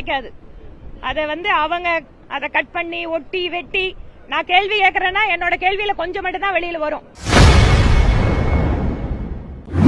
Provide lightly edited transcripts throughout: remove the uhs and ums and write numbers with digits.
கிடைக்காது. அதை அவங்க அதை கட் பண்ணி ஒட்டி வெட்டி நான் கேள்வி கேட்கறேன்னா என்னோட கேள்வியில கொஞ்சம் மட்டும் தான் வெளியில வரும்.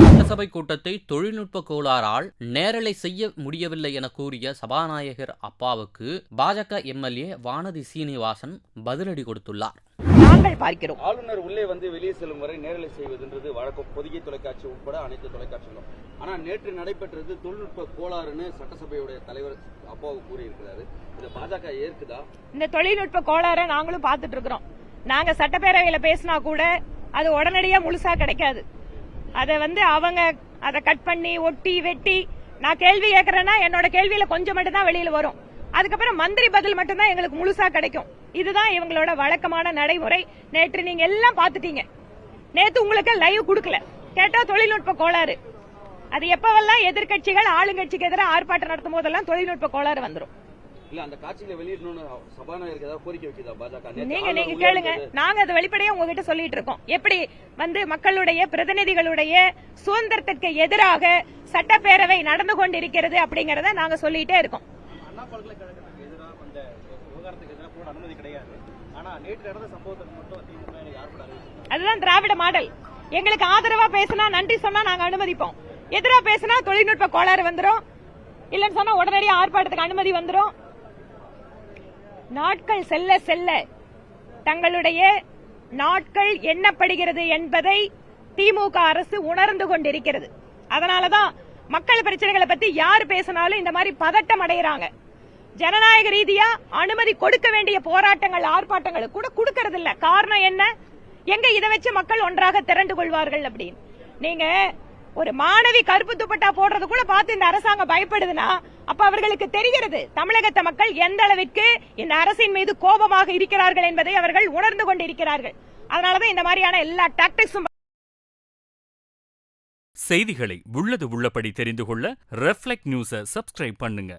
சட்டசபை கூட்டத்தை தொழில்நுட்ப கோளாறால் நேரலை செய்ய முடியவில்லை என கூறிய சபாநாயகர் அப்பாவுக்கு பாஜக எம்எல்ஏ வானதி சீனிவாசன் பதிலடி கொடுத்துள்ளார். நாங்கள் பார்க்கிறோம், ஆளுநர் உள்ளே வெளியே செல்லும் வரை நேரலை செய்வதுன்றது வழக்கம், பொதிகை தொலைக்காட்சி உட்பட அனைத்து தொலைக்காட்சிகளும். ஆனால் நேற்று நடைபெற்றது தொழில்நுட்ப கோளாறுன்னு சட்டசபையுடைய தலைவர் அப்பாவு கூறியிருக்கிறாரு. இதை பாஜக ஏற்குதா? இந்த தொழில்நுட்ப கோளாறை நாங்களும் பார்த்துட்டு இருக்கிறோம். நாங்க சட்டப்பேரவையில பேசினா கூட அது உடனடியா முழுசா கிடைக்காது. அதை அதை கட் பண்ணி ஒட்டி வெட்டி நான் கேள்வி கேட்கறேன்னா என்னோட கேள்வியில கொஞ்சம் மட்டும் தான் வெளியில வரும். அதுக்கப்புறம் மந்திரி பதில் மட்டும்தான் எங்களுக்கு முழுசா கிடைக்கும். இதுதான் இவங்களோட வழக்கமான நடைமுறை. நேற்று நீங்க எல்லாம் பாத்துட்டீங்க. நேத்து உங்களுக்கு லைவ் கொடுக்கல, கேட்டா தொழில்நுட்ப கோளாறு. அது எப்பவெல்லாம் எதிர்கட்சிகள் ஆளுங்கட்சிக்கு எதிராக ஆர்ப்பாட்டம் நடத்தும் போதெல்லாம் தொழில்நுட்ப கோளாறு வந்துடும். அந்த காட்சியில வெளியிடணும்னு சபாநாயகருக்கு ஏதாவது கோரிக்கை வைக்குதா பாஜக? நீங்க கேளுங்க, நாங்க அதை வெளிப்படையா உங்ககிட்ட சொல்லிட்டு இருக்கோம். எப்படி மக்களுடைய பிரதிநிதிகளுடைய சுதந்திரத்திற்கு எதிராக சட்டப்பேரவை நடந்து கொண்டிருக்கிறது அப்படிங்கறத நாங்க சொல்லிட்டே இருக்கோம். அண்ணா பல்கலைக்கழகத்துக்கு எதிராக அந்த விவகாரத்துக்கு எதிராக கூட அனுமதி கிடையாது. ஆனா நேற்று நடந்த சம்பவத்துக்கு மட்டும் திமுக யார் அதுதான் திராவிட மாடல். எங்களுக்கு ஆதரவா பேசினா நன்றி சொன்னா நாங்க அனுமதிப்போம். எதிரா பேசினா தொழில்நுட்ப கோளாறு வந்துடும், இல்லன்னு சொன்னா உடனடியாக ஆர்ப்பாட்டத்துக்கு அனுமதி வந்துடும். நாட்கள் செல்ல செல்ல தங்களுடைய நாட்கள் எண்ணப்படுகிறது என்பதை திமுக அரசு உணர்ந்து கொண்டிருக்கிறது. அதனாலதான் மக்கள் பிரச்சனைகளை பத்தி யார் பேசினாலும் இந்த மாதிரி பதட்டம் அடைகிறாங்க. ஜனநாயக ரீதியா அனுமதி கொடுக்க வேண்டிய போராட்டங்கள் ஆர்ப்பாட்டங்களுக்கு கூட கொடுக்கறது இல்ல. காரணம் என்ன? எங்க இதை வச்சு மக்கள் ஒன்றாக திரண்டு கொள்வார்கள் அப்படின்னு. நீங்க ஒரு மாணவி கருப்பு துப்பட்டா போடுறது கூட பார்த்து இந்த அரசாங்கம் பயப்படுதுன்னா அப்ப அவர்களுக்கு தெரிகிறது தமிழகத்த மக்கள் எந்த அளவிற்கு இந்த அரசின் மீது கோபமாக இருக்கிறார்கள் என்பதை அவர்கள் உணர்ந்து கொண்டிருக்கிறார்கள். அதனாலதான் இந்த மாதிரியான எல்லா டாக்டிக்ஸும். செய்திகளை உள்ளது உள்ளபடி தெரிந்து கொள்ள ரெஃப்ளெக்ட் நியூஸை சப்ஸ்கிரைப் பண்ணுங்க.